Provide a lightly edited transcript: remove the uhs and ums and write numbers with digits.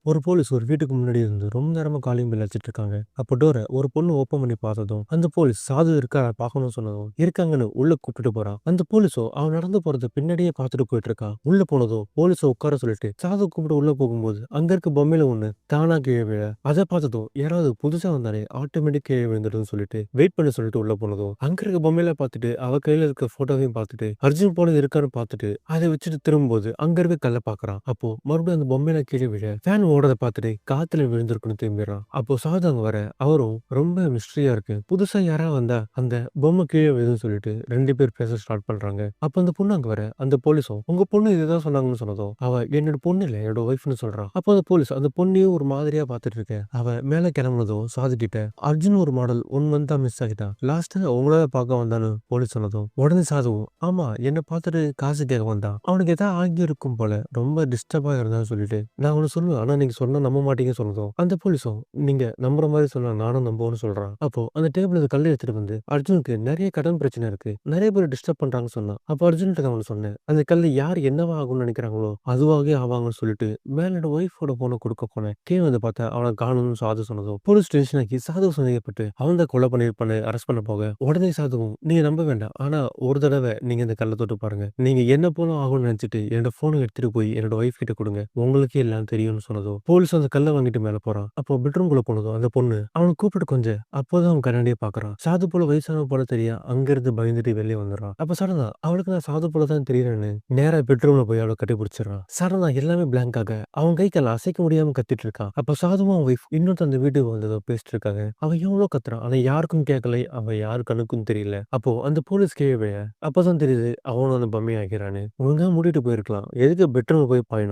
ஒரு போலீஸ் ஒரு வீட்டுக்கு முன்னாடி இருந்து ரொம்ப நேரமா காலிங் பெல் அடிச்சிட்டு இருக்காங்க. அப்போ டோர ஒரு பொண்ணு ஓப்பன் பண்ணி பார்த்ததும், அந்த போலீஸ் சாது இருக்காரா பார்க்கணும்னு சொன்னதும், இருக்காங்கன்னு உள்ள கூப்பிட்டுட்டு போறான். அந்த போலீஸோ அவன் நடந்து போறத பின்னாடியே பார்த்துட்டு போயிட்டு இருக்கான். உள்ள போனதும் போலீஸ உட்கார சொல்லிட்டு சாது கூப்பிட்டு உள்ள போகும்போது, அங்க இருக்க பொம்மையில ஒண்ணு தானா கீழ விழ, அத பார்த்ததும் யாராவது புதுசா வந்தாலே ஆட்டோமேட்டிக் கீழ விழுந்துடும்னு சொல்லிட்டு வெயிட் பண்ண சொல்லிட்டு உள்ள போனதும், அங்க இருக்க பொம்மையில பார்த்துட்டு அவ கையில இருக்க போட்டோவையும் பார்த்துட்டு அர்ஜுன் போனது இருக்கான்னு பார்த்துட்டு அதை வச்சுட்டு திரும்பும்போது அங்க இருக்க கல்ல பார்க்கறான். அப்போ மறுபடியும் அந்த பொம்மையில கீழ விழ ஃபேன் ஓடுறத பார்த்துட்டு காத்துல விழுந்திருக்குன்னு திரும்பிடுறான். அப்போ சாது அங்க வர அவரும் ரொம்ப மிஸ்டரியா இருக்கு. புதுசா யாராவது வந்தா அந்த பொம்மை கீழ விழுதுன்னு சொல்லிட்டு 2 பேர் பேச ஸ்டார்ட் பண்றாங்க. அப்ப அந்த பொண்ணு அங்க வர அந்த போலீஸும் உங்க பொண்ணு இதுதான் சொன்னாங்கன்னு சொன்னதும் அவ என்னோட பொண்ணு இல்ல என்னோட ஒய்ஃப்னு சொல்றான். அப்போ அந்த போலீஸ் அந்த பொண்ணையும் ஒரு மாதிரியா பார்த்துட்டு இருக்க அவ மேல கிளம்புனதும் சாது கிட்ட அர்ஜுன் ஒரு மாடல் 1 மந்த்தா மிஸ் ஆகிட்டான். லாஸ்ட்டா உங்கள பார்க்க வந்தான்னு போலீஸ் சொன்னதும் உடனே சாதுவும் ஆமா என்ன பார்த்துட்டு காசு கேட்க வந்தான். அவனுக்கு ஏதாவது ஆகியிருக்கும் போல ரொம்ப டிஸ்டர்பா இருந்தான்னு சொல்லிட்டு நான் ஒண்ணு சொல்லுவேன். ஆனா நீங்க சொன்னா நம்ப மாட்டீங்கன்னு சொன்னதும், அந்த போலீஸும் நீங்க நம்புற மாரி சொன்னா நானும் நம்புவேன்னு சொல்றான். அப்போ அந்த டேபிள்ல இருந்த கல்ல எடுத்துட்டு வந்து அர்ஜுனுக்கு நெறைய கடன் பிரச்சனை இருக்கு. நெறைய பேர் டிஸ்டர்ப் பண்றாங்கன்னு சொன்னான். அப்போ அர்ஜுன்ட்ட நான் ஒண்ணு சொன்னேன். அந்த கல்லு யார் என்னவா ஆகும்னு நெனைக்கிறாங்களோ, அதுவாவே ஆவாங்கன்னு சொல்லிட்டு மேல என்னோட ஒய்ஃபோட ஃபோன குடுக்க போனேன். கீழ வந்து பார்த்தா அவன காணோம்னு சாது சொன்னதும், போலீஸ் டென்ஷன் ஆகி சாதுவ சந்தேகப்பட்டு அவன் தான் கொலை பண்ணியிருப்பான்னு அரெஸ்ட் பண்ண போக, உடனே சாதுவும் நீங்க நம்ப வேண்டாம். ஆனா ஒரு தடவ நீங்க இந்த கல்ல தொட்டு பாருங்க. நீங்க என்ன போல ஆகும்னு நெனச்சுட்டு என்னோட ஃபோன எடுத்துட்டு போய் என்னோட ஒய்ஃப் கிட்ட குடுங்க. உங்களுக்கே எல்லாம் தெரியும்னு சொன்னதும், போலீஸ் அந்த கல்ல வாங்கிட்டு மேல போறான். அப்போ பெட்ரூம்குள்ள போனதும் அந்த பொண்ணு அவன கூப்பிட்டு அப்போதான் அவன் கண்ணாடிய பார்க்குறான். சாது போல வயசானவ போல தெரிய அங்கிருந்து பயந்துட்டு வெளிய வந்துடுறான். அப்ப சடனா அவளுக்கு நான் சாது போல தான் தெரியிறேன்னு நேரா பெட்ரூம்ல போய் அவள கட்டி பிடிச்சிடுறான். சடனா எல்லாமே பிளாங்க் ஆக அவன் கை கால அசைக்க முடியாம கத்திட்டு இருக்கான். அப்ப சாதுவும் அவன் ஒய்ஃப் இன்னொருத்தன் அந்த வீட்டுக்கு வந்ததோ பேசிட்டு இருக்காங்க. அவன் எவ்வளோ கத்துறான். ஆனா யாருக்கும் கேட்கலை. அவன் யார் கண்ணுக்கும் தெரியல. அப்போ அந்த போலீஸ் கீழ விழ அப்பதான் தெரியுது அவனும் அந்த பொம்மையாகிறான்னு. ஒழுங்கா மூடிட்டு போயிருக்கலாம். எதுக்கு பெட்ரூம்ல போய் பாயணும்?